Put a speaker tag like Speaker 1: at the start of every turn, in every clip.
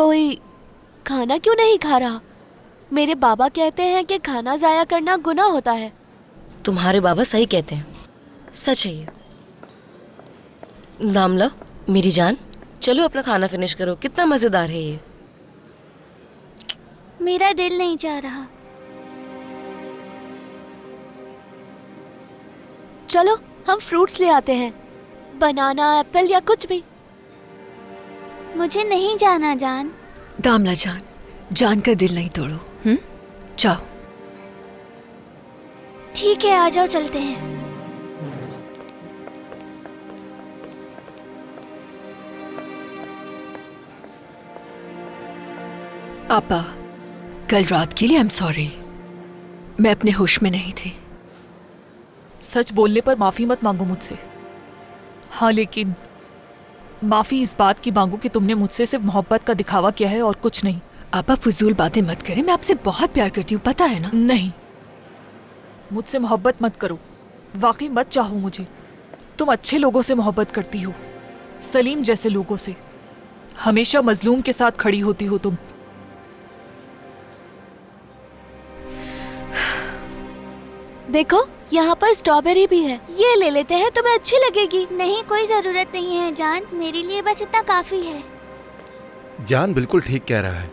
Speaker 1: कोई खाना क्यों नहीं खा रहा? मेरे बाबा कहते हैं कि खाना जाया करना गुनाह होता है।
Speaker 2: तुम्हारे बाबा सही कहते हैं, सच है ये। दामला मेरी जान, चलो अपना खाना फिनिश करो, कितना मजेदार है ये।
Speaker 3: मेरा दिल नहीं चाह रहा।
Speaker 1: चलो हम फ्रूट्स ले आते हैं, बनाना, एप्पल या कुछ भी।
Speaker 3: मुझे नहीं जाना जान।
Speaker 4: दामला जान, जान का दिल नहीं तोड़ो। जाओ।
Speaker 3: ठीक है, आ जाओ, चलते हैं।
Speaker 4: पापा, कल रात के लिए आई एम सॉरी, मैं अपने होश में नहीं थी।
Speaker 5: सच बोलने पर माफी मत मांगो मुझसे। हाँ, लेकिन माफी इस बात की मांगो कि तुमने मुझसे सिर्फ मोहब्बत का दिखावा किया है और कुछ नहीं।
Speaker 4: आपा फजूल बातें मत करें, मैं आपसे बहुत प्यार करती हूँ, पता है ना?
Speaker 5: नहीं, मुझसे मोहब्बत मत करो, वाकई मत चाहो मुझे। तुम अच्छे लोगों से मोहब्बत करती हो, सलीम जैसे लोगों से। हमेशा मजलूम के साथ खड़ी होती हो तुम।
Speaker 1: देखो यहाँ पर स्ट्रॉबेरी भी है, ये ले लेते हैं, तुम्हें अच्छी लगेगी।
Speaker 3: नहीं, कोई जरूरत नहीं है जान, मेरे लिए बस इतना काफी है।
Speaker 6: जान बिल्कुल ठीक कह रहा है,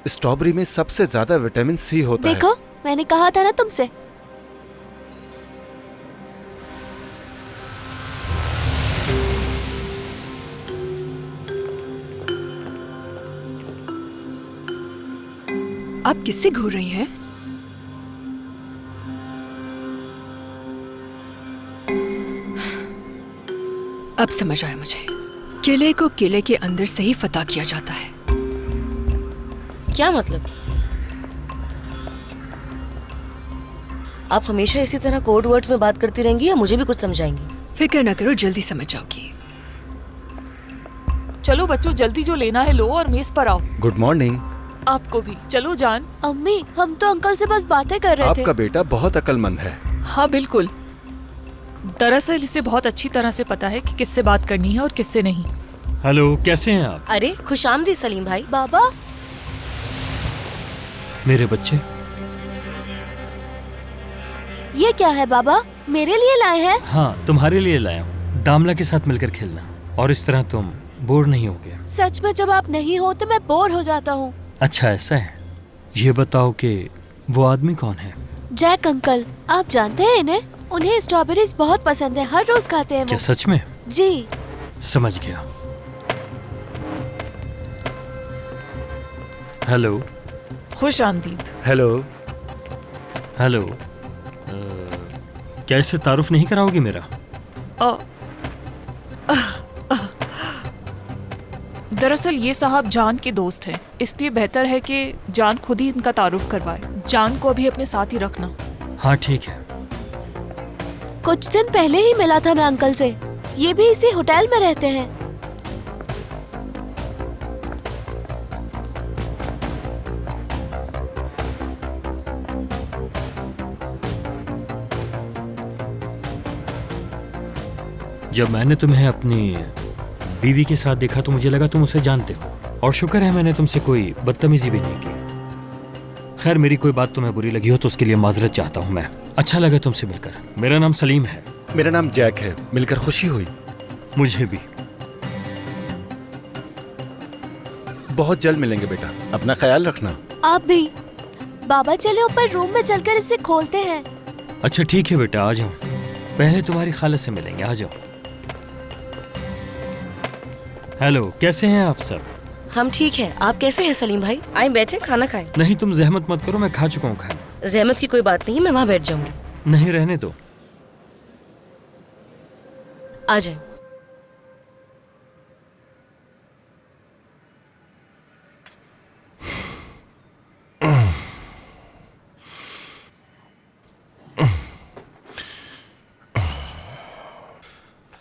Speaker 6: स्ट्रॉबेरी में सबसे ज्यादा विटामिन सी होता है।
Speaker 1: देखो, मैंने कहा था ना तुमसे।
Speaker 4: आप किससे घूर रही हैं? अब समझ आया मुझे, किले को किले के अंदर से ही फतह किया जाता है।
Speaker 2: क्या मतलब? आप हमेशा इसी तरह कोड वर्ड्स में बात करती रहेंगी या मुझे भी कुछ समझाएंगी?
Speaker 4: फिक्र न करो, जल्दी समझ जाओगी।
Speaker 5: चलो बच्चों, जल्दी जो लेना है लो और मेज पर आओ।
Speaker 6: Good morning.
Speaker 5: आपको भी। चलो जान।
Speaker 1: अम्मी, हम तो अंकल से बस बातें कर रहे थे।
Speaker 6: आपका बेटा बहुत अक्लमंद है।
Speaker 5: हाँ बिल्कुल, दरअसल इसे बहुत अच्छी तरह से पता है कि किससे बात करनी है और किससे नहीं।
Speaker 7: हेलो, कैसे हैं आप?
Speaker 2: अरे खुशामदीद सलीम भाई।
Speaker 1: बाबा,
Speaker 7: मेरे बच्चे।
Speaker 1: ये क्या है बाबा? मेरे लिए लाए हैं?
Speaker 7: हाँ, तुम्हारे लिए लाया हूँ, दामला के साथ मिलकर खेलना, और इस तरह तुम बोर नहीं होगे।
Speaker 1: सच में जब आप नहीं हो तो मैं बोर हो जाता हूँ।
Speaker 7: अच्छा ऐसा है, ये बताओ कि वो आदमी कौन है?
Speaker 1: जैक अंकल, आप जानते हैं इन्हें? उन्हें स्ट्रॉबेरीज बहुत पसंद है, हर रोज खाते हैं वो।
Speaker 7: क्या सच में?
Speaker 1: जी।
Speaker 7: समझ गया। हेलो।
Speaker 5: खुश आमदीद।
Speaker 6: हेलो।
Speaker 7: हेलो। क्या इससे तारुफ नहीं कराओगे मेरा?
Speaker 5: दरअसल ये साहब जान के दोस्त हैं, इसलिए बेहतर है कि जान खुद ही इनका तारुफ करवाए। जान को अभी अपने साथ ही रखना।
Speaker 7: हाँ ठीक है।
Speaker 1: कुछ दिन पहले ही मिला था मैं अंकल से, ये भी इसी होटल में रहते हैं।
Speaker 7: जब मैंने तुम्हें अपनी बीवी के साथ देखा तो मुझे लगा तुम उसे जानते हो, और शुक्र है मैंने तुमसे कोई बदतमीजी भी नहीं की। खैर, मेरी कोई बात तुम्हें बुरी लगी हो तो उसके लिए माजरत चाहता हूँ मैं। अच्छा लगा तुमसे मिलकर। मेरा नाम सलीम है।
Speaker 6: मेरा नाम जैक है, मिलकर खुशी हुई।
Speaker 7: मुझे भी।
Speaker 6: बहुत जल्द मिलेंगे बेटा, अपना ख्याल रखना।
Speaker 1: आप भी। बाबा चले ऊपर रूम में चलकर इसे खोलते हैं।
Speaker 7: अच्छा ठीक है बेटा, आ जाओ। पहले तुम्हारी खाला से मिलेंगे, आ जाओ। हेलो, कैसे हैं आप सब?
Speaker 2: हम ठीक हैं, आप कैसे हैं सलीम भाई? आए बैठे, खाना खाएं।
Speaker 7: नहीं, तुम जहमत मत करो, मैं खा चुका हूँ खाना।
Speaker 2: जहमत की कोई बात नहीं है, मैं वहाँ बैठ जाऊंगी।
Speaker 7: नहीं, रहने दो।
Speaker 2: आ जाए।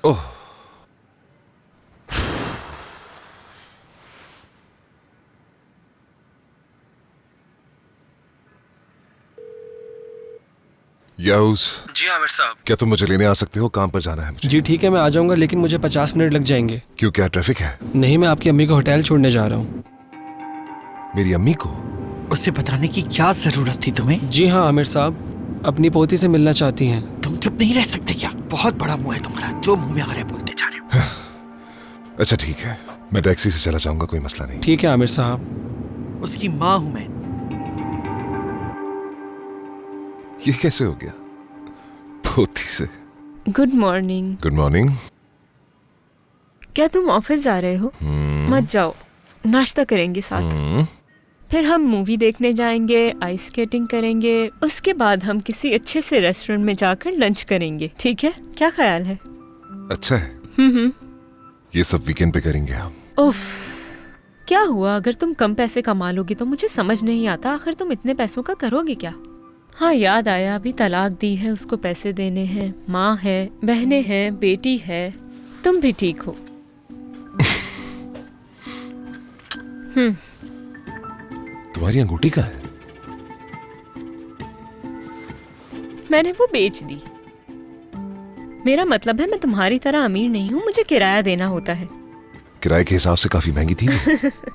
Speaker 6: ओह,
Speaker 8: याऊस।
Speaker 9: जी आमिर साहब।
Speaker 8: क्या तुम मुझे लेने आ सकते हो? काम पर जाना है मुझे।
Speaker 9: जी ठीक है, मैं आ जाऊंगा, लेकिन मुझे 50 मिनट लग जाएंगे।
Speaker 8: क्यों, क्या ट्रैफिक है?
Speaker 9: नहीं, मैं आपकी अम्मी को होटल छोड़ने जा रहा हूँ।
Speaker 8: मेरी अम्मी को?
Speaker 9: उसे बताने की क्या जरूरत थी तुम्हें?
Speaker 10: जी हाँ आमिर साहब, अपनी पोती से मिलना चाहती हैं।
Speaker 9: तुम चुप नहीं रह सकते क्या? बहुत बड़ा मुंह है तुम्हारा, जो मुंह में आ रहा है बोलते जा रहे हो।
Speaker 8: अच्छा ठीक है, मैं टैक्सी से चला जाऊंगा, कोई मसला नहीं।
Speaker 10: ठीक है आमिर साहब।
Speaker 9: उसकी माँ हूं मैं।
Speaker 8: ये कैसे हो गया? पोती से?
Speaker 11: Good morning.
Speaker 8: Good morning.
Speaker 11: क्या तुम ऑफिस जा रहे हो? मत जाओ, नाश्ता करेंगे साथ। फिर हम मूवी देखने जाएंगे, आइस स्केटिंग करेंगे, उसके बाद हम किसी अच्छे से रेस्टोरेंट में जाकर लंच करेंगे, ठीक है? क्या ख्याल है?
Speaker 8: अच्छा है। ये सब वीकेंड पे करेंगे हम।
Speaker 11: उफ, क्या हुआ? अगर तुम कम पैसे कमा लोगी तो मुझे समझ नहीं आता, आखिर तुम इतने पैसों का करोगे क्या? हाँ याद आया, अभी तलाक दी है, उसको पैसे देने हैं, माँ है, बहनें हैं, बेटी है, तुम भी ठीक हो।
Speaker 8: तुम्हारी अंगूठी कहाँ है?
Speaker 11: मैंने वो बेच दी। मेरा मतलब है मैं तुम्हारी तरह अमीर नहीं हूँ, मुझे किराया देना होता है।
Speaker 8: किराए के हिसाब से काफी महंगी थी।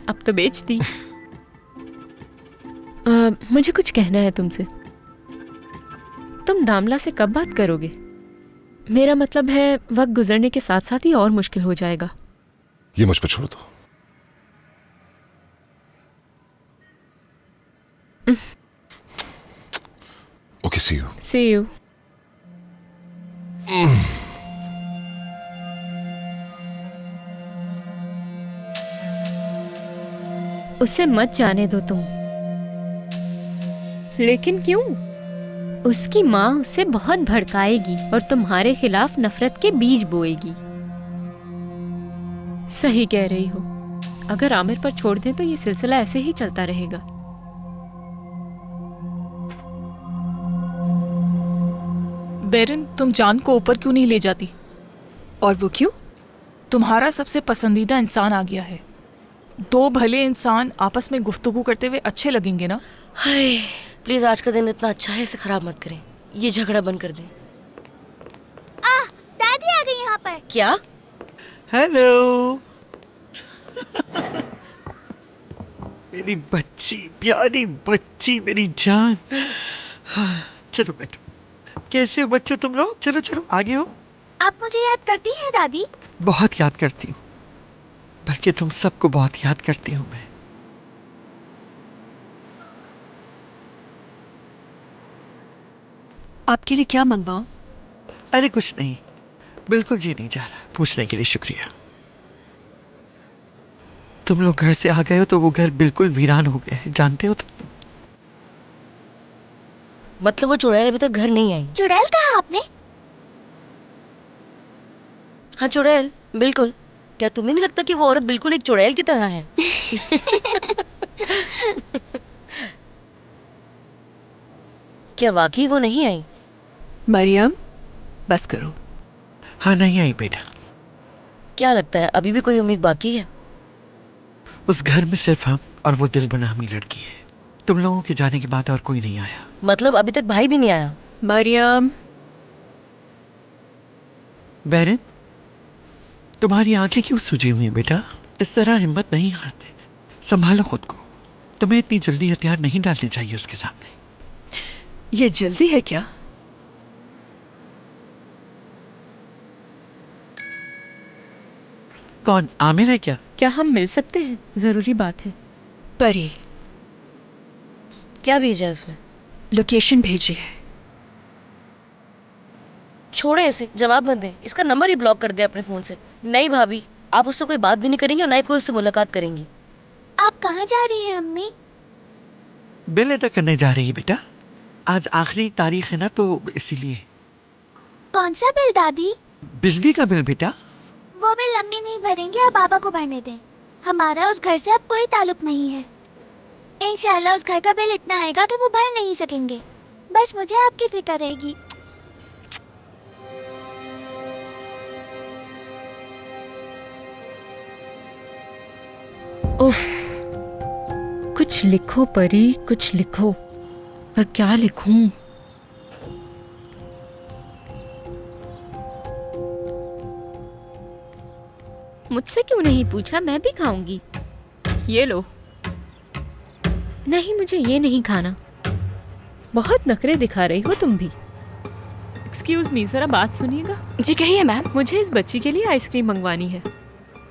Speaker 11: अब तो बेच दी। मुझे कुछ कहना है तुमसे। तुम दामला से कब बात करोगे? मेरा मतलब है वक्त गुजरने के साथ साथ ही और मुश्किल हो जाएगा।
Speaker 8: ये मुझ पर छोड़ दो। Okay, see you.
Speaker 11: See you. उसे मत जाने दो तुम। लेकिन क्यों? उसकी माँ उसे बहुत भड़काएगी और तुम्हारे खिलाफ नफरत के बीज बोएगी। सही कह रही हो। अगर आमिर पर छोड़ दें तो ये सिलसिला ऐसे ही चलता रहेगा।
Speaker 5: बेरन, तुम जान को ऊपर क्यों नहीं ले जाती?
Speaker 4: और वो क्यों?
Speaker 5: तुम्हारा सबसे पसंदीदा इंसान आ गया है। दो भले इंसान आपस में गुफ्तगू करते हुए अच्छे लगेंगे ना?
Speaker 2: हाय, प्लीज आज का दिन इतना अच्छा है, इसे खराब मत करें। ये झगड़ा बंद कर दें।
Speaker 3: दादी आ गई यहाँ पर।
Speaker 2: क्या?
Speaker 9: हेलो। मेरी बच्ची, प्यारी बच्ची, मेरी जान। चलो बैठो। कैसे हो बच्चों तुम लोग? चलो चलो, आगे हो।
Speaker 3: आप मुझे याद करती हैं दादी?
Speaker 9: बहुत याद करती हूँ, बल्कि तुम सबको बहुत याद करती हूँ मैं।
Speaker 4: आपके लिए क्या मंगवाऊं?
Speaker 9: अरे कुछ नहीं, बिल्कुल जी नहीं जा रहा। पूछने के लिए शुक्रिया। तुम लोग घर से आ गए हो तो वो घर बिल्कुल वीरान हो गया है, जानते हो तुम?
Speaker 2: मतलब वो चुड़ैल अभी तक घर नहीं आई?
Speaker 3: चुड़ैल कहा आपने?
Speaker 2: हाँ चुड़ैल, बिल्कुल। क्या तुम्हें नहीं लगता कि वो औरत बिल्कुल एक चुड़ैल की तरह है? क्या वाकई वो नहीं आई?
Speaker 4: मरियम, बस करो।
Speaker 9: हाँ नहीं आई बेटा।
Speaker 2: क्या लगता है अभी भी कोई उम्मीद बाकी है?
Speaker 9: उस घर में सिर्फ हम और वो दिल बनामी लड़की है। तुम लोगों के जाने के बाद और कोई नहीं आया।
Speaker 2: मतलब अभी तक भाई भी नहीं आया?
Speaker 4: मरियम।
Speaker 9: बैरन, तुम्हारी आंखें क्यों सूजी हुई हैं बेटा? इस तरह हिम्मत नहीं हारते, संभालो खुद को। तुम्हें इतनी जल्दी हथियार नहीं डालने चाहिए उसके सामने।
Speaker 4: ये जल्दी है क्या?
Speaker 9: कौन, आमिर है क्या?
Speaker 11: क्या हम मिल सकते हैं? जरूरी बात है।
Speaker 4: परी,
Speaker 2: क्या भेजा है उसने?
Speaker 4: लोकेशन भेजी है।
Speaker 2: छोड़े इसे, जवाब मत दें। इसका नंबर ही ब्लॉक कर दे अपने फोन से। नहीं भाभी, आप उससे कोई बात भी नहीं करेंगी और ना ही कोई उससे मुलाकात करेंगी।
Speaker 3: आप कहाँ जा रही हैं अम्मी?
Speaker 9: बिल अदा करने जा रही है बेटा। आज आखिरी तारीख है ना, तो इसीलिए।
Speaker 3: कौन सा बिल दादी?
Speaker 9: बिजली का बिल बेटा।
Speaker 3: वो बिल अम्मी नहीं भरेंगे, आप पापा को भरने दें। हमारा उस घर से अब कोई ताल्लुक नहीं है। इंशाल्लाह उस घर का बिल इतना आएगा कि वो भर नहीं सकेंगे। बस मुझे आपकी फिक्र रहेगी।
Speaker 11: उफ, कुछ लिखो परी, कुछ लिखो। पर क्या लिखूं? मुझसे क्यों नहीं पूछा? मैं भी खाऊंगी। ये लो। नहीं, मुझे ये नहीं खाना। बहुत नखरे दिखा रही हो तुम भी। एक्सक्यूज मी, जरा बात सुनिएगा।
Speaker 4: जी कहिए मैम।
Speaker 11: मुझे इस बच्ची के लिए आइसक्रीम मंगवानी है।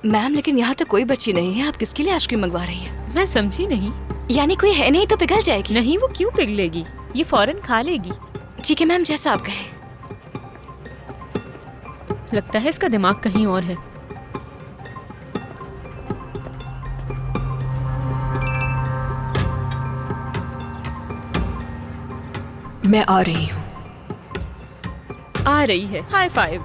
Speaker 4: मैम लेकिन यहाँ तो कोई बच्ची नहीं है, आप किसके लिए आइसक्रीम मंगवा रही हैं?
Speaker 11: मैं समझी नहीं।
Speaker 4: यानी कोई है नहीं तो पिघल जाएगी?
Speaker 11: नहीं, वो क्यों पिघलेगी, ये फौरन खा लेगी।
Speaker 4: ठीक है मैम, जैसा आप कहें।
Speaker 11: लगता है इसका दिमाग कहीं और है।
Speaker 4: मैं आ रही हूँ।
Speaker 11: आ रही है, हाई फाइव।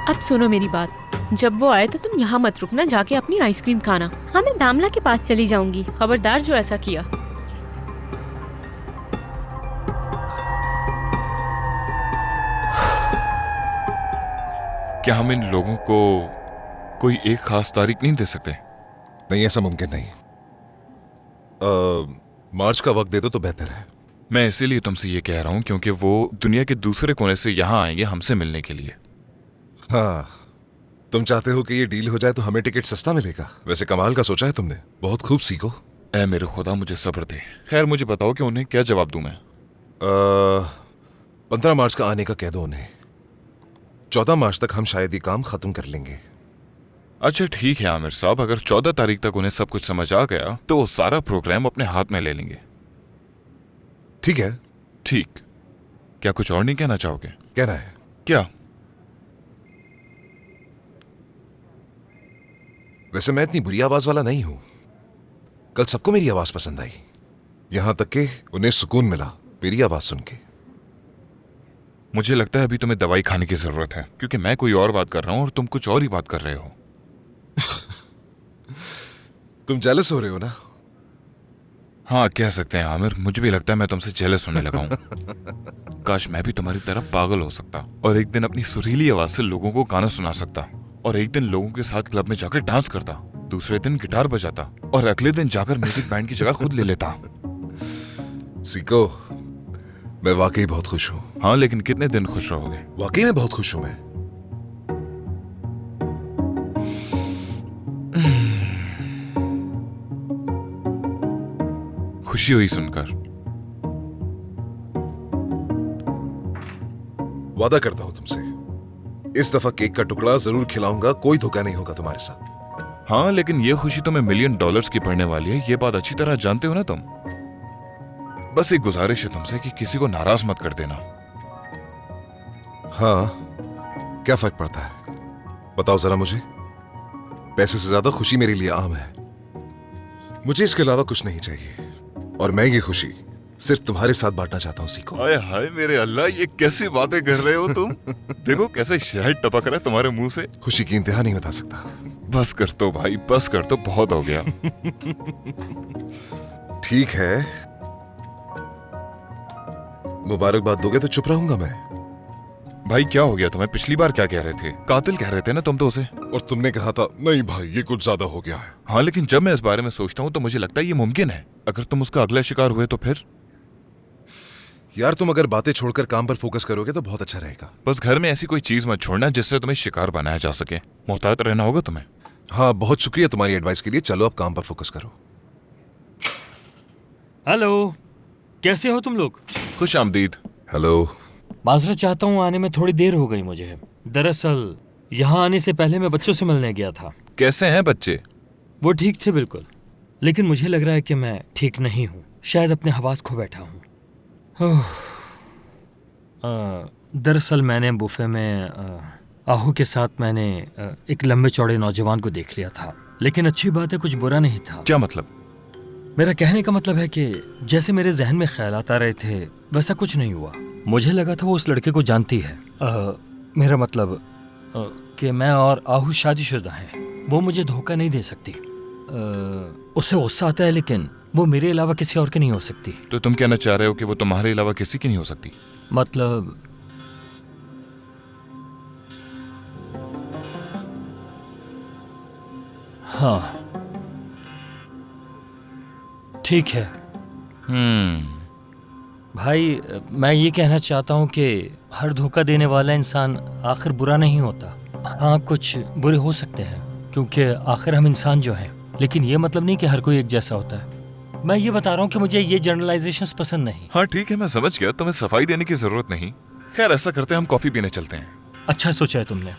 Speaker 11: अब सुनो मेरी बात, जब वो आए तो तुम यहाँ मत रुकना, जाके अपनी आइसक्रीम खाना। हाँ, मैं दामला के पास चली जाऊंगी, खबरदार जो ऐसा किया।
Speaker 12: क्या हम इन लोगों को कोई एक खास तारीख नहीं दे सकते?
Speaker 8: नहीं, ऐसा मुमकिन नहीं। मार्च का वक्त दे दो तो बेहतर है।
Speaker 12: मैं इसीलिए तुमसे ये कह रहा हूँ क्योंकि वो दुनिया के दूसरे कोने से यहाँ आएंगे हमसे मिलने के लिए।
Speaker 8: हाँ, तुम चाहते हो कि ये डील हो जाए तो हमें टिकट सस्ता मिलेगा। वैसे कमाल का सोचा है तुमने, बहुत खूब। सीखो।
Speaker 12: ऐ मेरे खुदा, मुझे सब्र दे। खैर मुझे बताओ कि उन्हें क्या जवाब दूं मैं?
Speaker 8: 15 मार्च का आने का कह दो उन्हें। 14 मार्च तक हम शायद ये काम खत्म कर लेंगे।
Speaker 12: अच्छा ठीक है आमिर साहब, अगर 14 तारीख तक उन्हें सब कुछ समझ आ गया तो वो सारा प्रोग्राम अपने हाथ में ले लेंगे।
Speaker 8: ठीक है।
Speaker 12: ठीक। क्या कुछ और नहीं कहना चाहोगे?
Speaker 8: कहना है।
Speaker 12: क्या?
Speaker 8: वैसे मैं इतनी बुरी आवाज वाला नहीं हूं। कल सबको मेरी आवाज पसंद आई, यहां तक कि उन्हें सुकून मिला मेरी आवाज सुन के।
Speaker 12: मुझे लगता है अभी तुम्हें दवाई खाने की जरूरत है, क्योंकि मैं कोई और बात कर रहा हूं और तुम कुछ और ही बात कर रहे हो।
Speaker 8: तुम जेलस हो रहे हो ना?
Speaker 12: हाँ कह सकते हैं आमिर, मुझे भी लगता है मैं तुमसे जेलस होने लगा हूं। काश मैं भी तुम्हारी तरह पागल हो सकता और एक दिन अपनी सुरीली आवाज से लोगों को गाना सुना सकता, और एक दिन लोगों के साथ क्लब में जाकर डांस करता, दूसरे दिन गिटार बजाता और अगले दिन जाकर म्यूजिक बैंड की जगह खुद ले लेता।
Speaker 8: सीको, मैं वाकई बहुत खुश हूँ।
Speaker 12: हाँ लेकिन कितने दिन खुश रहोगे?
Speaker 8: वाकई में बहुत खुश हूँ मैं।
Speaker 12: खुशी हुई सुनकर।
Speaker 8: वादा करता हूं तुमसे, इस दफा केक का टुकड़ा जरूर खिलाऊंगा, कोई धोखा नहीं होगा तुम्हारे साथ।
Speaker 12: हाँ लेकिन ये खुशी तुम्हें $1 मिलियन की पड़ने वाली है, ये बात अच्छी तरह जानते हो ना तुम। बस एक गुजारिश है तुमसे कि किसी को नाराज मत कर देना।
Speaker 8: हाँ, क्या फर्क पड़ता है बताओ जरा मुझे। पैसे से ज्यादा खुशी मेरे लिए आम है। मुझे इसके अलावा कुछ नहीं चाहिए, और मैं ये खुशी सिर्फ तुम्हारे साथ बांटना चाहता हूँ। सीखो।
Speaker 12: हाय हाय मेरे अल्लाह, ये कैसी बातें कर रहे हो तुम? देखो कैसे शहद टपक रहा है तुम्हारे मुंह से।
Speaker 8: खुशी की इंतहा नहीं बता सकता।
Speaker 12: बस कर तो भाई, बस कर तो, बहुत हो गया।
Speaker 8: ठीक है, मुबारकबाद दोगे तो चुप रहूंगा मैं।
Speaker 12: भाई क्या हो गया तुम्हें? पिछली बार क्या कह रहे थे? कातिल कह रहे थे ना तुम तो उसे।
Speaker 8: और तुमने कहा था नहीं भाई ये कुछ ज्यादा हो गया है।
Speaker 12: हाँ लेकिन जब मैं इस बारे में सोचता हूँ तो मुझे लगता है ये मुमकिन है। अगर तुम उसका अगला शिकार हुए तो फिर?
Speaker 8: यार तुम अगर बातें छोड़कर काम पर फोकस करोगे तो बहुत अच्छा रहेगा।
Speaker 12: बस घर में ऐसी कोई चीज मत छोड़ना जिससे तुम्हें शिकार बनाया जा सके। मोहतात रहना होगा तुम्हें।
Speaker 8: हाँ बहुत शुक्रिया तुम्हारी एडवाइस के लिए। चलो अब काम पर फोकस करो।
Speaker 7: हेलो, कैसे हो तुम लोग?
Speaker 12: खुश आमदीद।
Speaker 8: हेलो।
Speaker 7: माजरत चाहता हूँ, आने में थोड़ी देर हो गई मुझे। दरअसल यहाँ आने से पहले मैं बच्चों से मिलने गया था।
Speaker 12: कैसे हैं बच्चे?
Speaker 7: वो ठीक थे बिल्कुल, लेकिन मुझे लग रहा है कि मैं ठीक नहीं हूँ। शायद अपने हवास खो बैठा हूँ। दरअसल मैंने बुफे में आहू के साथ मैंने एक लंबे चौड़े नौजवान को देख लिया था, लेकिन अच्छी बात है कुछ बुरा नहीं था।
Speaker 12: क्या मतलब?
Speaker 7: मेरा कहने का मतलब है कि जैसे मेरे जहन में ख्यालात आ रहे थे वैसा कुछ नहीं हुआ। मुझे लगा था वो उस लड़के को जानती है। मेरा मतलब कि मैं और आहू शादीशुदा हैं। वो मुझे धोखा नहीं दे सकती। उसे गुस्सा आता है लेकिन वो मेरे अलावा किसी और की नहीं हो सकती।
Speaker 12: तो तुम कहना चाह रहे हो कि वो तुम्हारे अलावा किसी की नहीं हो सकती?
Speaker 7: मतलब हाँ ठीक है। भाई मैं ये कहना चाहता हूँ कि हर धोखा देने वाला इंसान आखिर बुरा नहीं होता। हाँ कुछ बुरे हो सकते हैं, क्योंकि आखिर हम इंसान जो हैं लेकिन ये मतलब नहीं कि हर कोई एक जैसा होता है। मैं ये बता रहा हूँ कि मुझे ये जनरलाइजेशंस पसंद नहीं।
Speaker 12: हाँ ठीक है, मैं समझ गया, तुम्हें सफाई देने की जरूरत नहीं। खैर ऐसा करते हैं, हम कॉफी पीने चलते हैं।
Speaker 7: अच्छा सोचा है तुमने।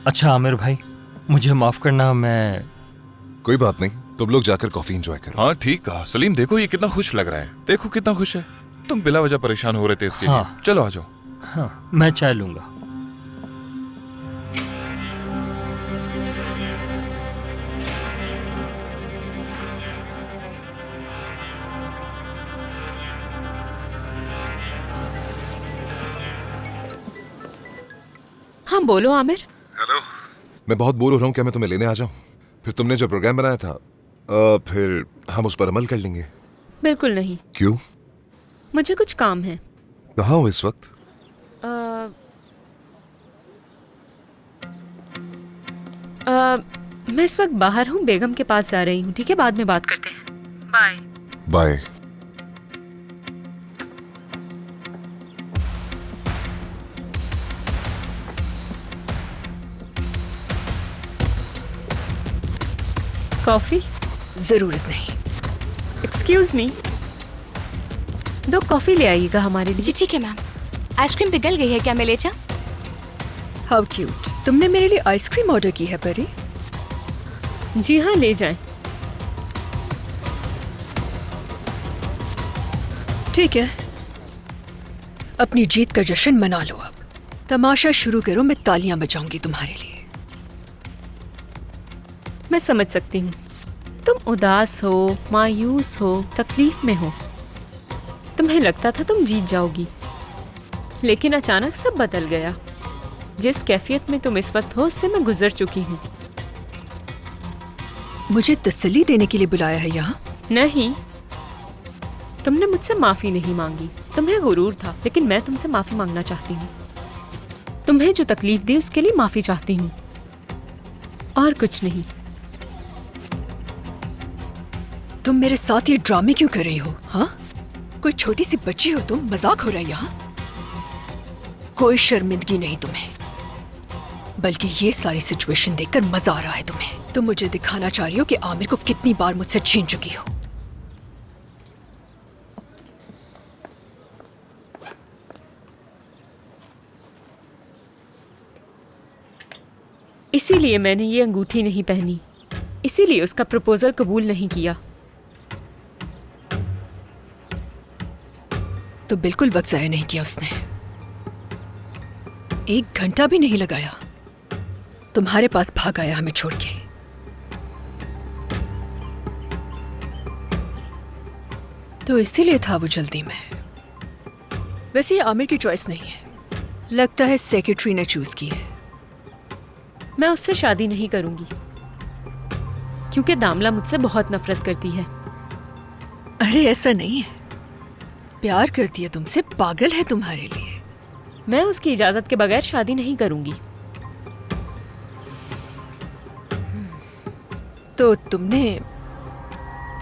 Speaker 7: अच्छा आमिर भाई, मुझे माफ करना, मैं...
Speaker 8: कोई बात नहीं, तुम लोग जाकर कॉफी एंजॉय करो।
Speaker 12: हाँ ठीक कहा सलीम, देखो ये कितना खुश लग रहा है, देखो कितना खुश है। तुम बिला वजह परेशान हो रहे थे इसके लिए। चलो आ जाओ।
Speaker 7: हाँ मैं चाय लूंगा।
Speaker 11: हाँ बोलो आमिर।
Speaker 8: हेलो, मैं बहुत बोर हो रहा हूँ, क्या मैं तुम्हें लेने आ जाऊँ? फिर तुमने जो प्रोग्राम बनाया था फिर हम उस पर अमल कर लेंगे।
Speaker 11: बिल्कुल नहीं।
Speaker 8: क्यों?
Speaker 11: मुझे कुछ काम है।
Speaker 8: कहाँ हो इस वक्त?
Speaker 11: मैं इस वक्त बाहर हूँ, बेगम के पास जा रही हूँ। ठीक है, बाद में बात करते हैं। Bye
Speaker 8: bye.
Speaker 11: कॉफी?
Speaker 4: जरूरत नहीं।
Speaker 11: एक्सक्यूज मी, 2 कॉफी ले आइएगा हमारे लिए।
Speaker 13: जी ठीक है मैम। आइसक्रीम पिघल गई है, क्या मैं ले जाऊं?
Speaker 4: हाउ क्यूट, तुमने मेरे लिए आइसक्रीम ऑर्डर की है परी?
Speaker 11: जी हाँ, ले जाएं।
Speaker 4: ठीक है, अपनी जीत का जश्न मना लो। अब तमाशा शुरू करो, मैं तालियां बजाऊंगी तुम्हारे लिए।
Speaker 11: मैं समझ सकती हूँ, तुम उदास हो, मायूस हो, तकलीफ में हो। तुम्हें लगता था तुम जीत जाओगी, लेकिन अचानक सब बदल गया। जिस कैफियत में तुम इस वक्त हो उससे मैं गुजर चुकी हूँ।
Speaker 4: मुझे तसल्ली देने के लिए बुलाया है यहाँ?
Speaker 11: नहीं, तुमने मुझसे माफी नहीं मांगी। तुम्हें गुरूर था, लेकिन मैं तुमसे माफी मांगना चाहती हूँ। तुम्हें जो तकलीफ दी उसके लिए माफी चाहती हूँ, और कुछ नहीं।
Speaker 4: तुम मेरे साथ ये ड्रामे क्यों कर रही हो? हाँ, कोई छोटी सी बच्ची हो तुम? मजाक हो रहा है यहाँ? कोई शर्मिंदगी नहीं तुम्हें, बल्कि ये सारी सिचुएशन देखकर मजा आ रहा है तुम्हें। तुम मुझे दिखाना चाह रही हो कि आमिर को कितनी बार मुझसे छीन चुकी हो।
Speaker 11: इसीलिए मैंने ये अंगूठी नहीं पहनी, इसीलिए उसका प्रपोजल कबूल नहीं किया।
Speaker 4: तो बिल्कुल वक्त जाया नहीं किया उसने। 1 घंटा भी नहीं लगाया, तुम्हारे पास भाग आया हमें छोड़ के। तो इसीलिए था वो जल्दी में। वैसे ये आमिर की चॉइस नहीं है, लगता है सेक्रेटरी ने चूज की है।
Speaker 11: मैं उससे शादी नहीं करूंगी, क्योंकि दामला मुझसे बहुत नफरत करती है।
Speaker 4: अरे ऐसा नहीं है, प्यार करती है तुमसे, पागल है तुम्हारे लिए।
Speaker 11: मैं उसकी इजाजत के बगैर शादी नहीं करूंगी।
Speaker 4: तो तुमने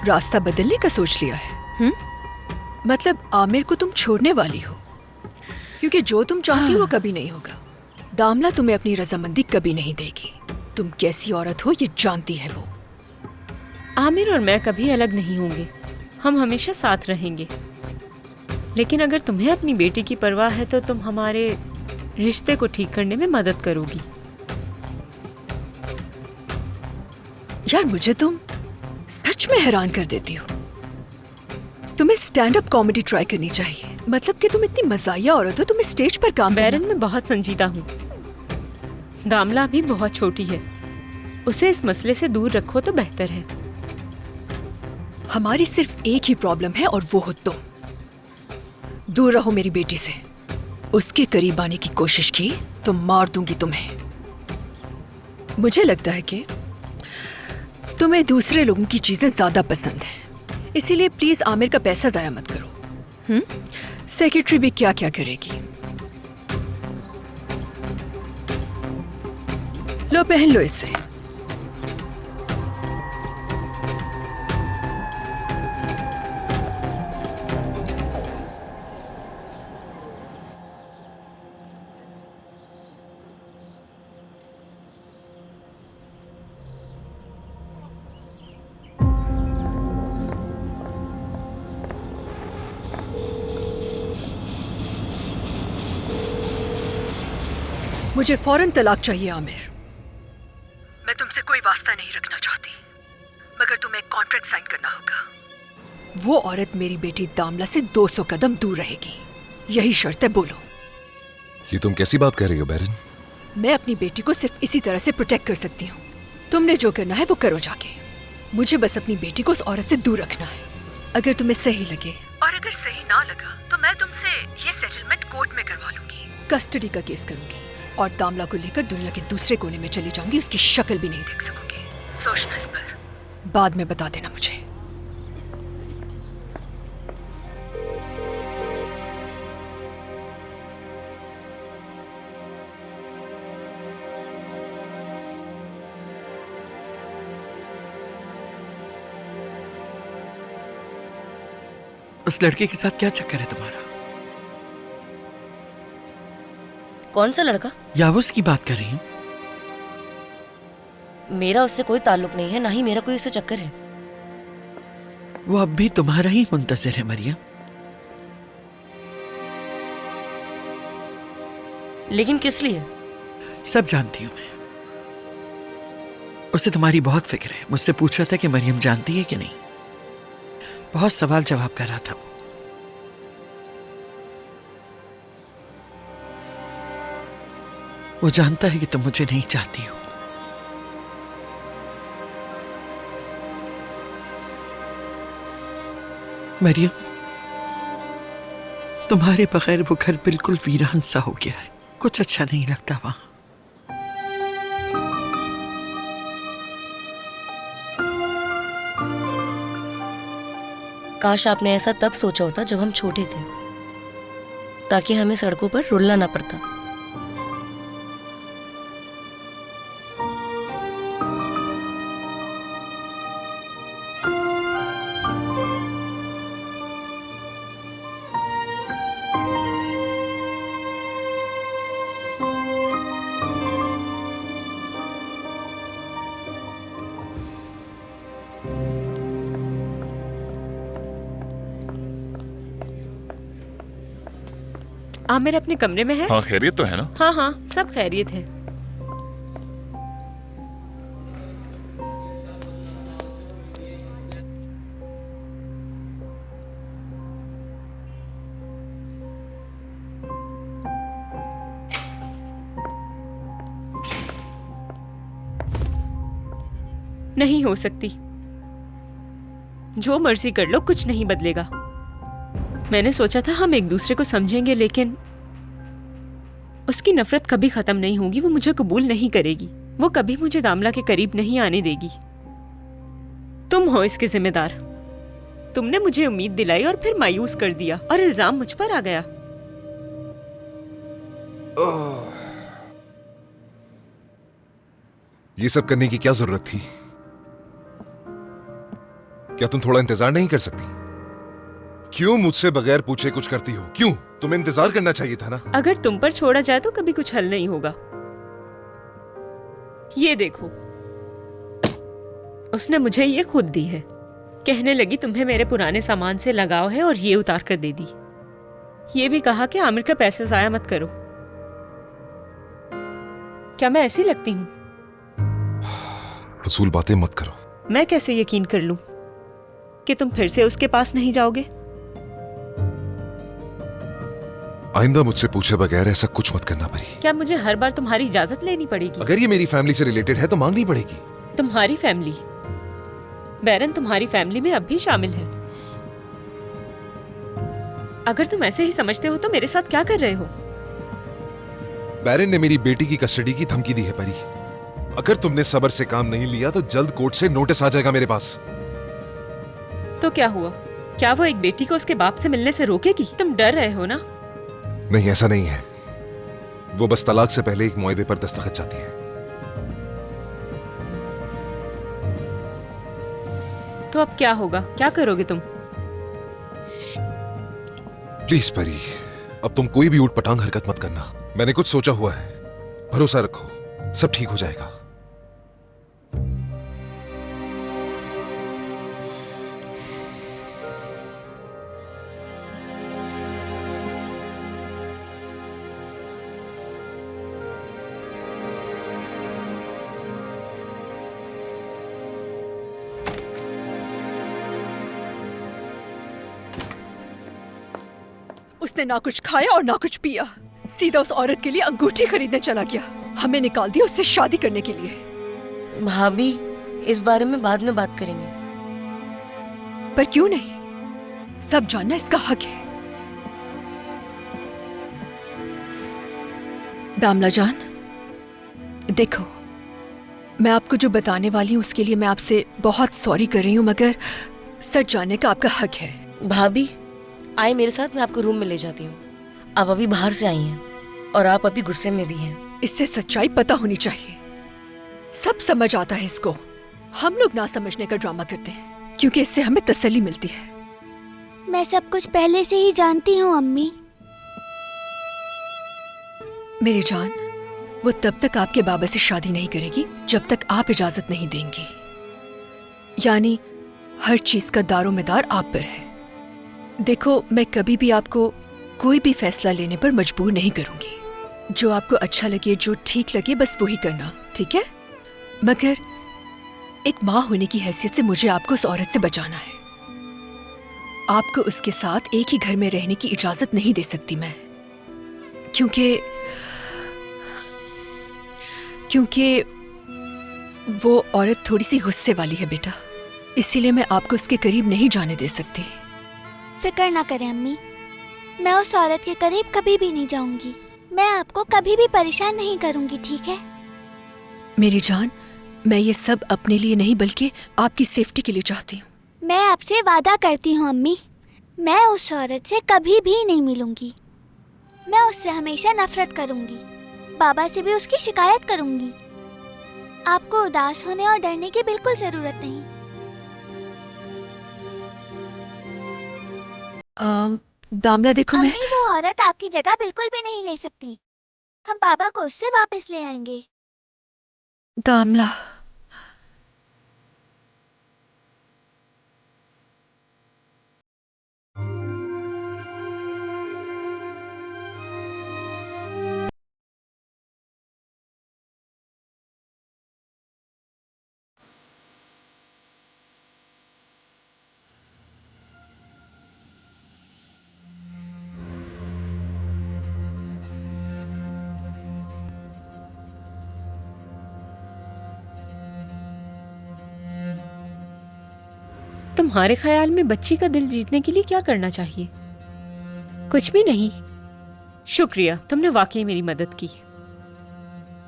Speaker 4: रास्ता बदलने का सोच लिया है? मतलब आमिर को तुम छोड़ने वाली हो? क्योंकि जो तुम चाहती हो वो कभी नहीं होगा। दामला तुम्हें अपनी रजामंदी कभी नहीं देगी। तुम कैसी औरत हो ये जानती है वो।
Speaker 11: आमिर और मैं कभी अलग नहीं होंगे, हम हमेशा साथ रहेंगे। लेकिन अगर तुम्हें अपनी बेटी की परवाह है तो तुम हमारे रिश्ते को ठीक करने में मदद करोगी।
Speaker 4: यार मुझे तुम सच में हैरान कर देती हो। तुम्हें स्टैंड अप कॉमेडी ट्राई करनी चाहिए। मतलब कि तुम इतनी मजाहिया औरत हो, तुम्हें स्टेज पर काम
Speaker 11: बैरन में बहुत संजीदा हूँ। दामला भी बहुत छोटी है, उसे इस मसले से दूर रखो तो बेहतर है।
Speaker 4: हमारी सिर्फ एक ही प्रॉब्लम है और वो हो तुम। दूर रहो मेरी बेटी से। उसके करीब आने की कोशिश की तो मार दूंगी तुम्हें। मुझे लगता है कि तुम्हें दूसरे लोगों की चीजें ज्यादा पसंद है, इसीलिए प्लीज आमिर का पैसा जाया मत करो। सेक्रेटरी भी क्या क्या करेगी। लो पहन लो इसे। मुझे फौरन तलाक चाहिए आमिर। मैं तुमसे कोई वास्ता नहीं रखना चाहती, मगर तुम्हें कॉन्ट्रैक्ट साइन करना होगा। वो औरत मेरी बेटी दामला से 200 कदम दूर रहेगी, यही शर्त है। बोलो।
Speaker 8: ये तुम कैसी बात कह रही हो बैरन?
Speaker 4: मैं अपनी बेटी को सिर्फ इसी तरह से प्रोटेक्ट कर सकती हूँ। तुमने जो करना है वो करो जाके। मुझे बस अपनी बेटी को उस औरत से दूर रखना है। अगर तुम्हें सही लगे, और अगर सही ना लगा, तो मैं तुमसे ये सेटलमेंट कोर्ट में करवा लूंगी। कस्टडी का केस करूंगी और दामला को लेकर दुनिया के दूसरे कोने में चली जाऊंगी। उसकी शक्ल भी नहीं देख सकोगे। सोचना इस पर, बाद में बता देना मुझे।
Speaker 9: उस लड़के के साथ क्या चक्कर है तुम्हारा?
Speaker 2: कौन सा लड़का?
Speaker 9: याबूस की बात कर रही हूँ।
Speaker 2: मेरा उससे कोई ताल्लुक नहीं है, ना ही मेरा कोई उससे चक्कर है।
Speaker 9: वो अब भी तुम्हारा ही मुंतज़िर है मरियम।
Speaker 2: लेकिन किस लिए?
Speaker 9: सब जानती हूँ मैं। उसे तुम्हारी बहुत फिक्र है। मुझसे पूछ रहा था कि मरियम जानती है कि नहीं। बहुत सवाल जवाब कर रहा था वो जानता है कि तुम मुझे नहीं चाहती हो। मरियम, तुम्हारे बगैर वो घर बिल्कुल वीरान सा हो गया है। कुछ अच्छा नहीं लगता वहां।
Speaker 2: काश आपने ऐसा तब सोचा होता जब हम छोटे थे, ताकि हमें सड़कों पर रुलना ना पड़ता।
Speaker 11: आमिर अपने कमरे में है?
Speaker 12: हाँ, खैरियत तो है ना?
Speaker 11: हाँ हाँ, सब खैरियत है। नहीं हो सकती। जो मर्जी कर लो, कुछ नहीं बदलेगा। मैंने सोचा था हम एक दूसरे को समझेंगे, लेकिन उसकी नफरत कभी खत्म नहीं होगी। वो मुझे कबूल नहीं करेगी। वो कभी मुझे दामला के करीब नहीं आने देगी। तुम हो इसके जिम्मेदार। तुमने मुझे उम्मीद दिलाई और फिर मायूस कर दिया, और इल्जाम मुझ पर आ गया।
Speaker 8: ये सब करने की क्या जरूरत थी? क्या तुम थोड़ा इंतजार नहीं कर सकती? क्यों मुझसे बगैर पूछे कुछ करती हो? क्यों? तुम्हें इंतजार करना चाहिए था ना।
Speaker 11: अगर तुम पर छोड़ा जाए तो कभी कुछ हल नहीं होगा। ये देखो, उसने मुझे ये खुद दी है। कहने लगी तुम्हें मेरे पुराने सामान से लगाव है और ये उतार कर दे दी। ये भी कहा कि आमिर का पैसे जाया मत करो। क्या मैं ऐसी लगती हूँ?
Speaker 8: फजूल बातें मत करो।
Speaker 11: मैं कैसे यकीन कर लूं कि तुम फिर से उसके पास नहीं जाओगे?
Speaker 8: आइंदा मुझसे पूछे बगैर ऐसा कुछ मत करना परी।
Speaker 11: क्या मुझे हर बार तुम्हारी इजाजत लेनी पड़ेगी?
Speaker 8: अगर ये मेरी फैमिली से रिलेटेड है तो मांगनी पड़ेगी।
Speaker 11: तुम्हारी फैमिली? बैरन तुम्हारी फैमिली में अब भी शामिल है। अगर तुम ऐसे ही समझते हो तो मेरे साथ क्या कर रहे हो?
Speaker 8: बैरन ने मेरी बेटी की कस्टडी की धमकी दी है परी। अगर तुमने सब्र से काम नहीं लिया तो जल्द कोर्ट से नोटिस आ जाएगा मेरे पास।
Speaker 11: तो क्या हुआ? क्या वो एक बेटी को उसके बाप से मिलने से रोकेगी? तुम डर रहे हो ना?
Speaker 8: नहीं, ऐसा नहीं है। वो बस तलाक से पहले एक मुआहदे पर दस्तखत चाहती है।
Speaker 11: तो अब क्या होगा? क्या करोगे तुम?
Speaker 8: प्लीज परी, अब तुम कोई भी ऊट पटांग हरकत मत करना। मैंने कुछ सोचा हुआ है। भरोसा रखो, सब ठीक हो जाएगा।
Speaker 4: उसने ना कुछ खाया और ना कुछ पिया, सीधा उस औरत के लिए अंगूठी खरीदने चला गया। हमें निकाल दिया उससे शादी करने के लिए।
Speaker 2: भाभी, इस बारे में बाद में बात करेंगे।
Speaker 4: पर क्यों नहीं? सब जानना इसका हक है। दामला जान, देखो, मैं आपको जो बताने वाली हूँ उसके लिए मैं आपसे बहुत सॉरी कर रही हूँ, मगर सच जानने का आपका हक है।
Speaker 2: भाभी, आए मेरे साथ, मैं आपको रूम में ले जाती हूँ। आप अभी बाहर से आई हैं और आप अभी गुस्से में भी हैं।
Speaker 4: इससे सच्चाई पता होनी चाहिए। सब समझ आता है इसको। हम लोग ना समझने का ड्रामा करते हैं क्योंकि इससे हमें तसल्ली मिलती है।
Speaker 3: मैं सब कुछ पहले से ही जानती हूँ अम्मी।
Speaker 4: मेरी जान, वो तब तक आपके बाबा से शादी नहीं करेगी जब तक आप इजाजत नहीं देंगी। यानी हर चीज का दारोमदार आप पर है। देखो, मैं कभी भी आपको कोई भी फैसला लेने पर मजबूर नहीं करूंगी। जो आपको अच्छा लगे, जो ठीक लगे, बस वही करना, ठीक है? मगर एक माँ होने की हैसियत से मुझे आपको उस औरत से बचाना है। आपको उसके साथ एक ही घर में रहने की इजाजत नहीं दे सकती मैं, क्योंकि वो औरत थोड़ी सी गुस्से वाली है बेटा, इसीलिए मैं आपको उसके करीब नहीं जाने दे सकती।
Speaker 3: फिक्र ना करें अम्मी, मैं उस औरत के करीब कभी भी नहीं जाऊंगी। मैं आपको कभी भी परेशान नहीं करूंगी, ठीक है?
Speaker 4: मेरी जान, मैं ये सब अपने लिए नहीं बल्कि आपकी सेफ्टी के लिए चाहती हूँ।
Speaker 3: मैं आपसे वादा करती हूँ अम्मी, मैं उस औरत से कभी भी नहीं मिलूंगी। मैं उससे हमेशा नफरत करूंगी। बाबा से भी उसकी शिकायत करूंगी। आपको उदास होने और डरने की बिल्कुल जरूरत नहीं।
Speaker 4: दामला देखो, मैं
Speaker 3: अम्मी, वो औरत आपकी जगह बिल्कुल भी नहीं ले सकती। हम बाबा को उससे वापस ले आएंगे।
Speaker 4: दामला,
Speaker 11: तुम्हारे ख्याल में बच्ची का दिल जीतने के लिए क्या करना चाहिए? कुछ भी नहीं। शुक्रिया, तुमने वाकई मेरी मदद की।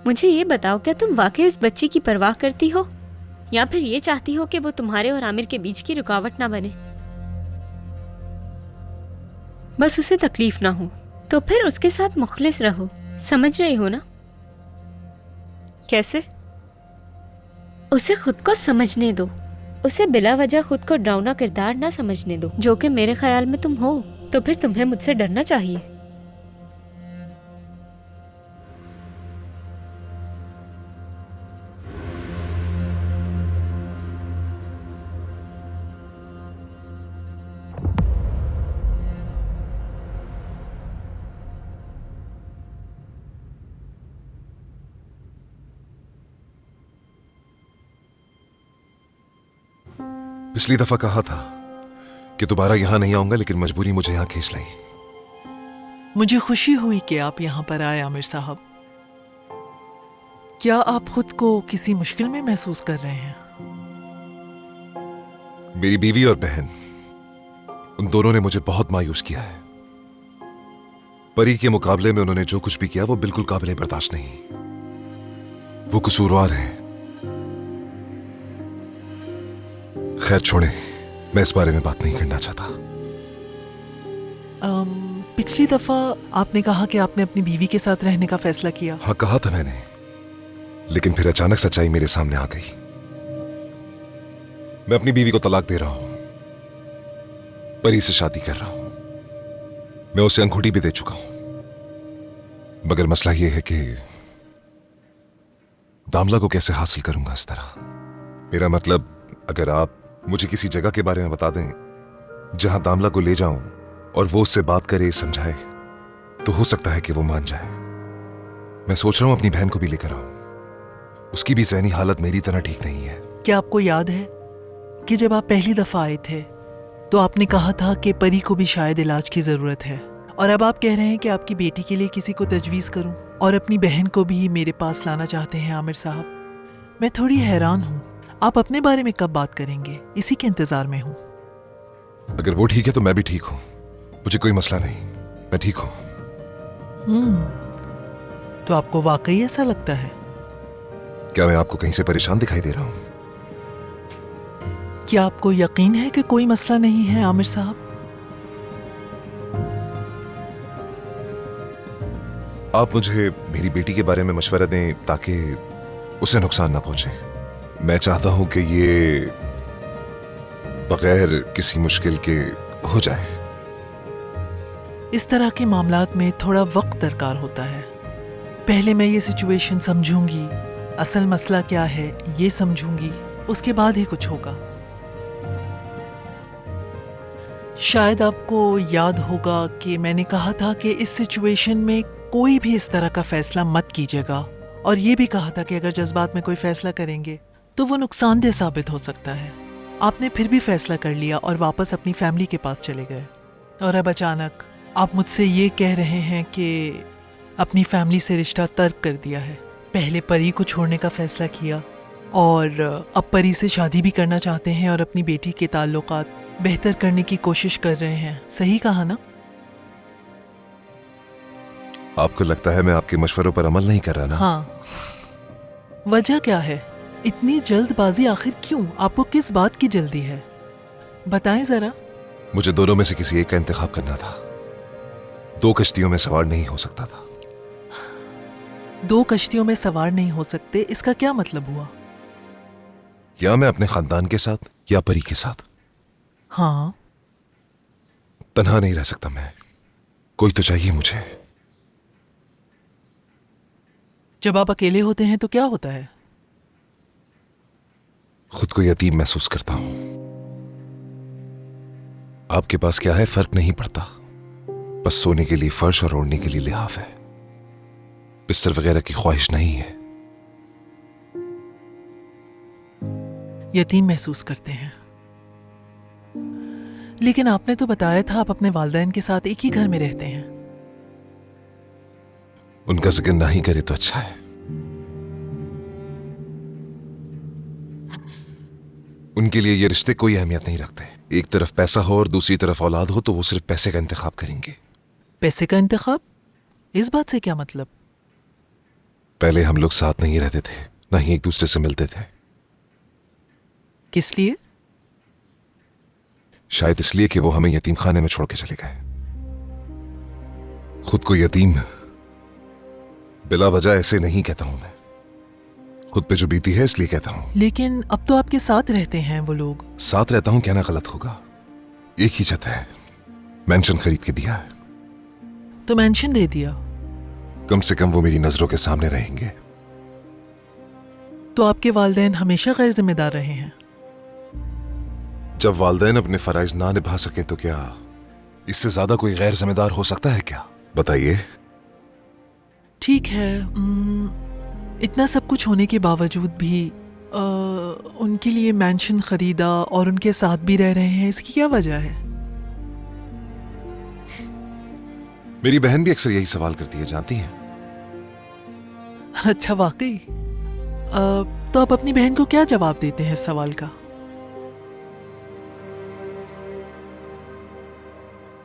Speaker 11: मुझे ये बताओ, क्या तुम वाकई उस बच्ची की परवाह करती हो या फिर ये चाहती हो कि वो तुम्हारे और आमिर के बीच की रुकावट ना बने? बस उसे तकलीफ ना हो तो फिर उसके साथ मुखलिस रहो। समझ रही हो ना? कैसे? उसे खुद को समझने दो। उसे बिला वजह खुद को डरावना किरदार ना समझने दो, जो कि मेरे ख्याल में तुम हो। तो फिर तुम्हें मुझसे डरना चाहिए।
Speaker 8: पिछली दफा कहा था कि दोबारा यहां नहीं आऊंगा, लेकिन मजबूरी मुझे यहां खींच लाई।
Speaker 9: मुझे खुशी हुई कि आप यहाँ पर आए आमिर साहब। क्या आप खुद को किसी मुश्किल में महसूस कर रहे हैं?
Speaker 8: मेरी बीवी और बहन, उन दोनों ने मुझे बहुत मायूस किया है। परी के मुकाबले में उन्होंने जो कुछ भी किया वो बिल्कुल काबिले बर्दाश्त नहीं। वो कसूरवार हैं। खैर छोड़े, मैं इस बारे में बात नहीं करना चाहता।
Speaker 9: पिछली दफा आपने कहा कि आपने अपनी बीवी के साथ रहने का फैसला किया।
Speaker 8: हाँ, कहा था मैंने, लेकिन फिर अचानक सच्चाई मेरे सामने आ गई। मैं अपनी बीवी को तलाक दे रहा हूं, परी से शादी कर रहा हूं। मैं उसे अंगूठी भी दे चुका हूं, मगर मसला यह है कि दामला को कैसे हासिल करूंगा इस तरह। मेरा मतलब, अगर आप मुझे किसी जगह के बारे में बता दें जहां दामला को ले जाऊं और वो उससे बात करे, समझाए, तो हो सकता है कि वो मान जाए। मैं सोच रहा हूं अपनी बहन को भी लेकर आऊं। उसकी भी ज़हनी हालत मेरी तरह ठीक नहीं है।
Speaker 9: क्या आपको याद है कि जब आप पहली दफा आए थे तो आपने कहा था कि परी को भी शायद इलाज की जरूरत है? और अब आप कह रहे हैं कि आपकी बेटी के लिए किसी को तजवीज़ करूं और अपनी बहन को भी मेरे पास लाना चाहते हैं आमिर साहब। मैं थोड़ी हैरान हूं। आप अपने बारे में कब बात करेंगे? इसी के इंतज़ार में हूं।
Speaker 8: अगर वो ठीक है तो मैं भी ठीक हूँ, मुझे कोई मसला नहीं, मैं ठीक हूँ।
Speaker 9: तो आपको वाकई ऐसा लगता है?
Speaker 8: क्या मैं आपको कहीं से परेशान दिखाई दे रहा हूँ?
Speaker 9: क्या आपको यकीन है कि कोई मसला नहीं है आमिर साहब?
Speaker 8: आप मुझे मेरी बेटी के बारे में मशवरा दें ताकि उसे नुकसान ना पहुंचे। मैं चाहता हूं कि ये बगैर किसी मुश्किल के हो जाए।
Speaker 9: इस तरह के मामलात में थोड़ा वक्त दरकार होता है। पहले मैं ये सिचुएशन समझूंगी, असल मसला क्या है ये समझूंगी, उसके बाद ही कुछ होगा। शायद आपको याद होगा कि मैंने कहा था कि इस सिचुएशन में कोई भी इस तरह का फैसला मत कीजिएगा, और ये भी कहा था कि अगर जज्बात में कोई फैसला करेंगे तो वो नुकसानदेह साबित हो सकता है। आपने फिर भी फैसला कर लिया और वापस अपनी फैमिली के पास चले गए, और अब अचानक आप मुझसे ये कह रहे हैं कि अपनी फैमिली से रिश्ता तर्क कर दिया है। पहले परी को छोड़ने का फैसला किया और अब परी से शादी भी करना चाहते हैं और अपनी बेटी के ताल्लुकात बेहतर करने की कोशिश कर रहे हैं। सही कहा ना?
Speaker 8: आपको लगता है मैं आपके मशवरों पर अमल नहीं कर रहा ना?
Speaker 9: हाँ। वजह क्या है? इतनी जल्दबाजी आखिर क्यों? आपको किस बात की जल्दी है? बताएं जरा।
Speaker 8: मुझे दोनों में से किसी एक का इंतखाब करना था। 2 कश्तियों में सवार नहीं हो सकता था।
Speaker 9: 2 कश्तियों में सवार नहीं हो सकते, इसका क्या मतलब हुआ?
Speaker 8: या मैं अपने खानदान के साथ या परी के साथ।
Speaker 9: हाँ।
Speaker 8: तन्हा नहीं रह सकता मैं, कोई तो चाहिए मुझे।
Speaker 9: जब आप अकेले होते हैं तो क्या होता है?
Speaker 8: खुद को यतीम महसूस करता हूं। आपके पास क्या है फर्क नहीं पड़ता, बस सोने के लिए फर्श और ओढ़ने के लिए लिहाफ है, बिस्तर वगैरह की ख्वाहिश नहीं है।
Speaker 9: यतीम महसूस करते हैं, लेकिन आपने तो बताया था आप अपने वालिदैन के साथ एक ही घर में रहते हैं।
Speaker 8: उनका जिक्र ना ही करे तो अच्छा है। उनके लिए ये रिश्ते कोई अहमियत नहीं रखते। एक तरफ पैसा हो और दूसरी तरफ औलाद हो तो वो सिर्फ पैसे का इंतखाब करेंगे।
Speaker 9: पैसे का इंतखाब? इस बात से क्या मतलब?
Speaker 8: पहले हम लोग साथ नहीं रहते थे, ना ही एक दूसरे से मिलते थे।
Speaker 9: किस लिए?
Speaker 8: शायद इसलिए कि वो हमें यतीम खाने में छोड़ के चले गए। खुद को यतीम बिला वजह ऐसे नहीं कहता हूं मैं, खुद पे जो बीती है इसलिए कहता हूं।
Speaker 9: लेकिन अब तो आपके साथ रहते हैं वो लोग।
Speaker 8: साथ रहता हूं कहना गलत होगा। एक ही छत है, मेंशन खरीद के दिया है।
Speaker 9: तो मेंशन दे दिया?
Speaker 8: कम से कम वो मेरी नजरों के सामने रहेंगे।
Speaker 9: तो आपके वालिदैन हमेशा गैर जिम्मेदार रहे हैं?
Speaker 8: जब वालिदैन अपने फराइज ना निभा सकें तो क्या इससे ज्यादा कोई गैर जिम्मेदार हो सकता है क्या? बताइए।
Speaker 9: ठीक है, इतना सब कुछ होने के बावजूद भी उनके लिए मैंशन खरीदा और उनके साथ भी रह रहे हैं, इसकी क्या वजह है?
Speaker 8: मेरी बहन भी अक्सर यही सवाल करती है, जानती हैं?
Speaker 9: अच्छा, वाकई? तो आप अपनी बहन को क्या जवाब देते हैं इस सवाल का?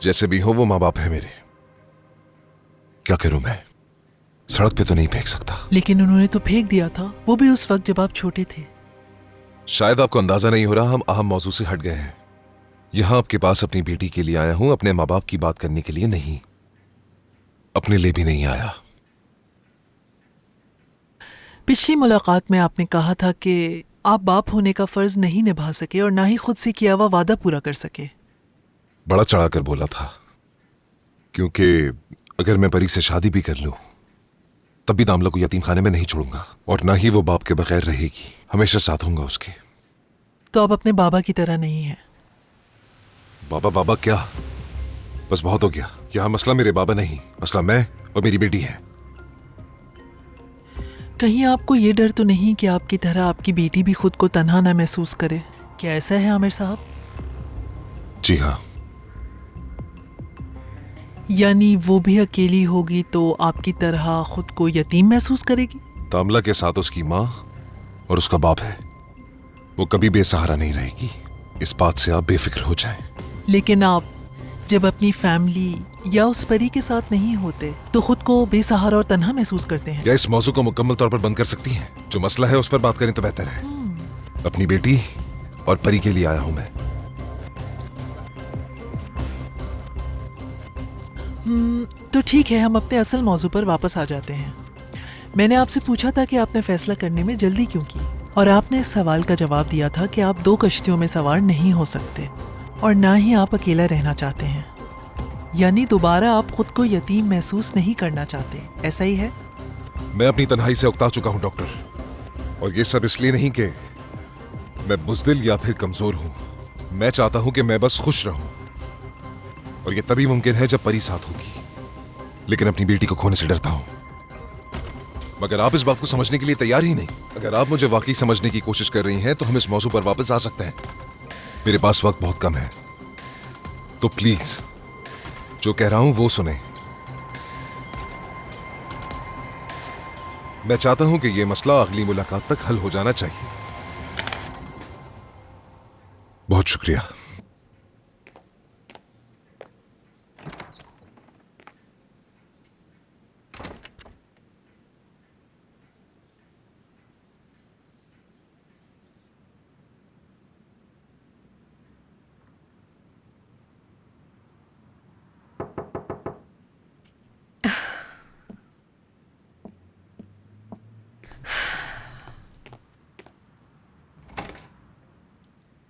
Speaker 8: जैसे भी हो वो माँ बाप है मेरे, क्या करूं मैं? सड़क पे तो नहीं फेंक सकता।
Speaker 9: लेकिन उन्होंने तो फेंक दिया था, वो भी उस वक्त जब आप छोटे थे।
Speaker 8: शायद आपको अंदाजा नहीं हो रहा, हम अहम मौजू से हट गए हैं। यहां आपके पास अपनी बेटी के लिए आया हूं, अपने माँ बाप की बात करने के लिए नहीं। अपने लिए भी नहीं आया।
Speaker 9: पिछली मुलाकात में आपने कहा था कि आप बाप होने का फर्ज नहीं निभा सके और ना ही खुद से किया हुआ वादा पूरा कर सके।
Speaker 8: बड़ा चढ़ाकर बोला था, क्योंकि अगर मैं परी से शादी भी कर लूं तब भी दामला को यतीम खाने में नहीं छोड़ूंगा, और ना ही वो बाप के बगैर रहेगी। हमेशा साथ होऊंगा उसके।
Speaker 9: तो आप अपने बाबा की तरह नहीं हैं।
Speaker 8: बाबा बाबा क्या, बस बहुत हो गया। यहां मसला मेरे बाबा नहीं, मसला मैं और मेरी बेटी है।
Speaker 9: कहीं आपको ये डर तो नहीं कि आपकी तरह आपकी बेटी भी खुद को तन्हा ना महसूस करे? क्या ऐसा है आमिर साहब?
Speaker 8: जी हाँ।
Speaker 9: यानी वो भी अकेली होगी तो आपकी तरह खुद को यतीम महसूस करेगी?
Speaker 8: दामला के साथ उसकी माँ और उसका बाप है। वो कभी बेसहारा नहीं रहेगी, इस बात से आप बेफिक्र हो जाएं।
Speaker 9: लेकिन आप जब अपनी फैमिली या उस परी के साथ नहीं होते तो खुद को बेसहारा और तन्हा महसूस करते हैं।
Speaker 8: या इस मौजू को मुकम्मल तौर पर बंद कर सकती हैं? जो मसला है उस पर बात करें तो बेहतर है। अपनी बेटी और परी के लिए आया हूं मैं।
Speaker 9: तो ठीक है, हम अपने असल मौजू पर वापस आ जाते हैं। मैंने आपसे पूछा था कि आपने फैसला करने में जल्दी क्यों की, और आपने इस सवाल का जवाब दिया था कि आप 2 कश्तियों में सवार नहीं हो सकते और ना ही आप अकेला रहना चाहते हैं। यानी दोबारा आप खुद को यतीम महसूस नहीं करना चाहते, ऐसा ही है?
Speaker 8: मैं अपनी तन्हाई से उकता चुका हूं डॉक्टर, और ये सब इसलिए नहीं कि मैं बुज़दिल या फिर कमजोर हूं। मैं चाहता हूं कि मैं बस खुश रहूं, और ये तभी मुमकिन है जब परी साथ होगी। लेकिन अपनी बेटी को खोने से डरता हूं। मगर आप इस बात को समझने के लिए तैयार ही नहीं। अगर आप मुझे वाकई समझने की कोशिश कर रही हैं तो हम इस मौजू पर वापस आ सकते हैं। मेरे पास वक्त बहुत कम है, तो प्लीज जो कह रहा हूं वो सुने। मैं चाहता हूं कि यह मसला अगली मुलाकात तक हल हो जाना चाहिए। बहुत शुक्रिया।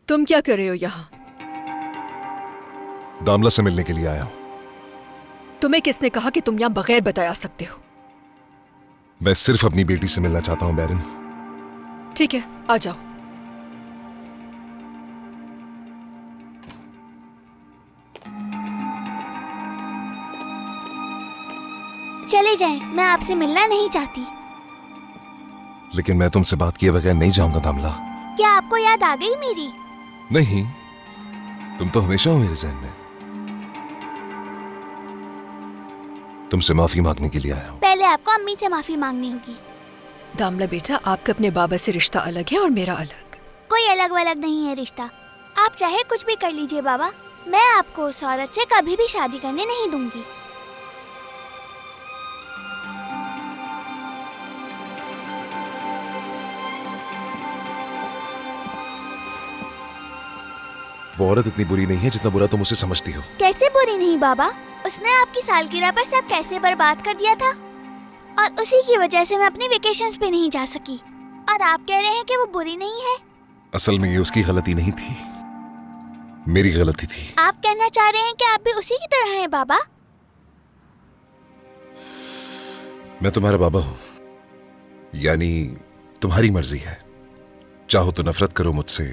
Speaker 4: तुम क्या कर रहे हो यहाँ?
Speaker 8: दामला से मिलने के लिए आया हूं।
Speaker 4: तुम्हें किसने कहा कि तुम यहाँ बगैर बताए आ सकते हो?
Speaker 8: मैं सिर्फ अपनी बेटी से मिलना चाहता हूं बैरन।
Speaker 4: ठीक है, आ जाओ।
Speaker 3: चले जाएं, मैं आपसे मिलना नहीं चाहती।
Speaker 8: लेकिन मैं तुमसे बात किए बगैर नहीं जाऊंगा दामला।
Speaker 3: क्या आपको याद आ गई मेरी?
Speaker 8: नहीं, तुम तो हमेशा हो मेरे ज़हन में। तुमसे माफी मांगने के लिए आया हूं।
Speaker 3: पहले आपको अम्मी से माफी मांगनी होगी।
Speaker 4: दामला बेटा, आपका अपने बाबा से रिश्ता अलग है और मेरा अलग।
Speaker 3: कोई अलग वलग नहीं है रिश्ता। आप चाहे कुछ भी कर लीजिए बाबा, मैं आपको उस औरत से कभी भी शादी करने नहीं दूंगी।
Speaker 8: वो औरत इतनी बुरी नहीं है जितना बुरा तुम उसे समझती हो।
Speaker 3: कैसे बुरी नहीं बाबा? उसने आपकी सालगिरह पर सब कैसे बर्बाद कर दिया था, और उसी की वजह से मैं अपनी वेकेशंस पे नहीं जा सकी। और आप कह रहे हैं कि वो बुरी नहीं है?
Speaker 8: असल में ये उसकी गलती नहीं थी, मेरी गलती थी।
Speaker 3: आप कहना चाह रहे हैं कि आप भी उसी की तरह हैं बाबा?
Speaker 8: मैं तुम्हारा बाबा हूं, यानी तुम्हारी मर्जी है। चाहो तो नफरत करो मुझसे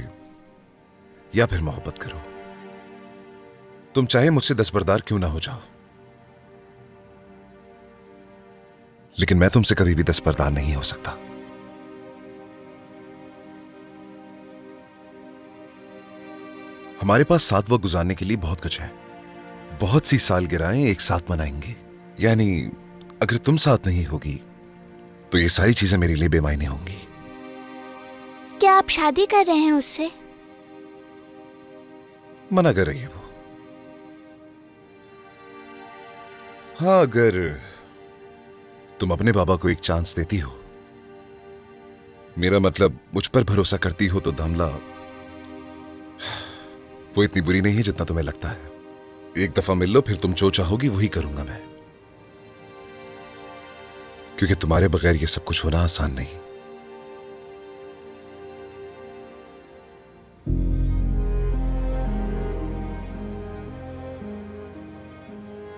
Speaker 8: या फिर मोहब्बत करो। तुम चाहे मुझसे दस्तबरदार क्यों ना हो जाओ, लेकिन मैं तुमसे कभी भी दस्तबरदार नहीं हो सकता। हमारे पास साथ वक्त गुजारने के लिए बहुत कुछ है। बहुत सी सालगिरहें एक साथ मनाएंगे। यानी अगर तुम साथ नहीं होगी तो ये सारी चीजें मेरे लिए बेमायने होंगी।
Speaker 3: क्या आप शादी कर रहे हैं उससे?
Speaker 8: मना कर रही है वो। हाँ, अगर तुम अपने बाबा को एक चांस देती हो, मेरा मतलब मुझ पर भरोसा करती हो, तो दामला वो इतनी बुरी नहीं है जितना तुम्हें लगता है। एक दफा मिल लो, फिर तुम जो चाहोगी वही करूंगा मैं। क्योंकि तुम्हारे बगैर ये सब कुछ होना आसान नहीं।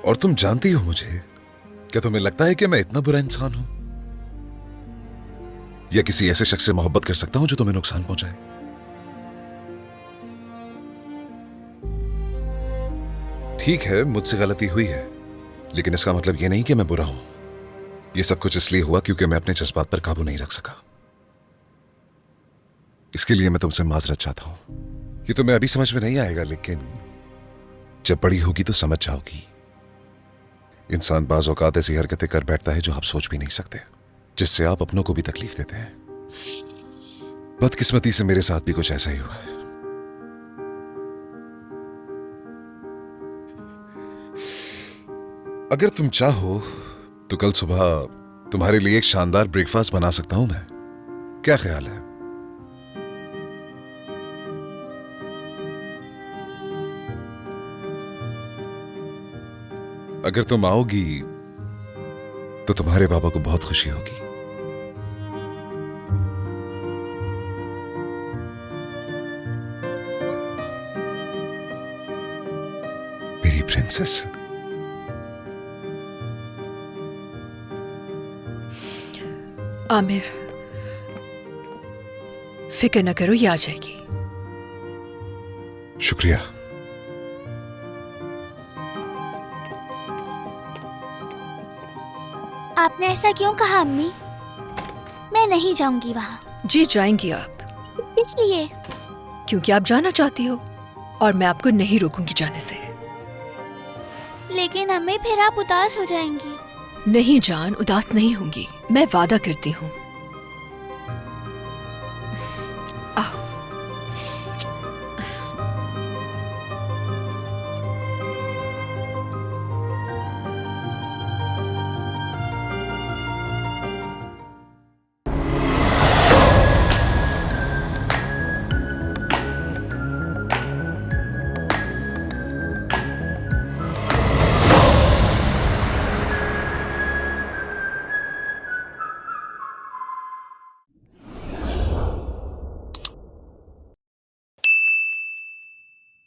Speaker 8: और तुम जानती हो मुझे। क्या तुम्हें लगता है कि मैं इतना बुरा इंसान हूं, या किसी ऐसे शख्स से मोहब्बत कर सकता हूं जो तुम्हें नुकसान पहुंचाए? ठीक है, मुझसे गलती हुई है, लेकिन इसका मतलब यह नहीं कि मैं बुरा हूं। यह सब कुछ इसलिए हुआ क्योंकि मैं अपने जज्बात पर काबू नहीं रख सका। इसके लिए मैं तुमसे माजरत चाहता हूं। ये तुम्हें अभी समझ में नहीं आएगा, लेकिन जब बड़ी होगी तो समझ जाओगी। इंसान बाज औकात ऐसी हरकतें कर बैठता है जो आप सोच भी नहीं सकते, जिससे आप अपनों को भी तकलीफ देते हैं। बदकिस्मती से मेरे साथ भी कुछ ऐसा ही हुआ है। अगर तुम चाहो तो कल सुबह तुम्हारे लिए एक शानदार ब्रेकफास्ट बना सकता हूं मैं। क्या ख्याल है? अगर तुम आओगी तो तुम्हारे पापा को बहुत खुशी होगी। मेरी प्रिंसेस।
Speaker 4: आमिर, फिक्र न करो, ये आ जाएगी।
Speaker 8: शुक्रिया।
Speaker 3: आपने ऐसा क्यों कहा अम्मी? मैं नहीं जाऊंगी वहाँ।
Speaker 4: जी जाएंगी आप।
Speaker 3: इसलिए
Speaker 4: क्योंकि आप जाना चाहती हो और मैं आपको नहीं रोकूंगी जाने से।
Speaker 3: लेकिन अम्मी फिर आप उदास हो जाएंगी।
Speaker 4: नहीं जान, उदास नहीं होंगी, मैं वादा करती हूँ।